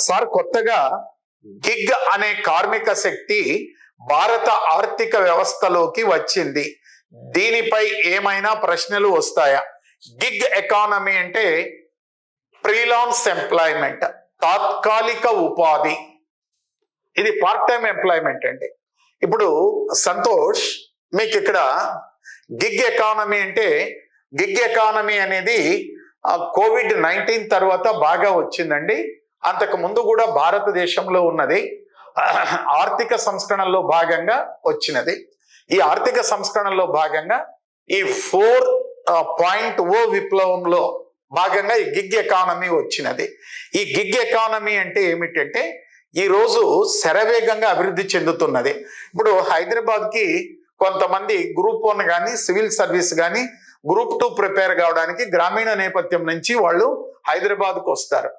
Sir కొత్తగా gig అనే కార్మిక శక్తి భారత ఆర్థిక వ్యవస్థలోకి వచ్చింది. దీనిపై ఏమైనా ప్రశ్నలు వస్తాయా? గిగ్ ఎకానమీ అంటే ఫ్రీలాన్స్ ఎంప్లాయ్మెంట్, తాత్కాలిక ఉపాధి. ఇది పార్ట్ టైం ఎంప్లాయ్మెంట్ అండి. ఇప్పుడు సంతోష్ మీకు ఇక్కడ గిగ్ ఎకానమీ అంటే, గిగ్ ఎకానమీ అనేది COVID-19 తర్వాత బాగా వచ్చిందండి. అంతకు ముందు కూడా భారతదేశంలో ఉన్నది. ఆర్థిక సంస్కరణలో భాగంగా వచ్చినది. ఈ ఆర్థిక సంస్కరణలో భాగంగా ఈ 4.0 విప్లవంలో భాగంగా ఈ గిగ్ ఎకానమీ వచ్చినది. ఈ గిగ్ ఎకానమీ అంటే ఏమిటంటే ఈరోజు శరవేగంగా అభివృద్ధి చెందుతున్నది. ఇప్పుడు హైదరాబాద్కి కొంతమంది గ్రూప్ 1 కానీ సివిల్ సర్వీస్ కానీ గ్రూప్ 2 ప్రిపేర్ కావడానికి గ్రామీణ నేపథ్యం నుంచి వాళ్ళు హైదరాబాద్కు వస్తారు.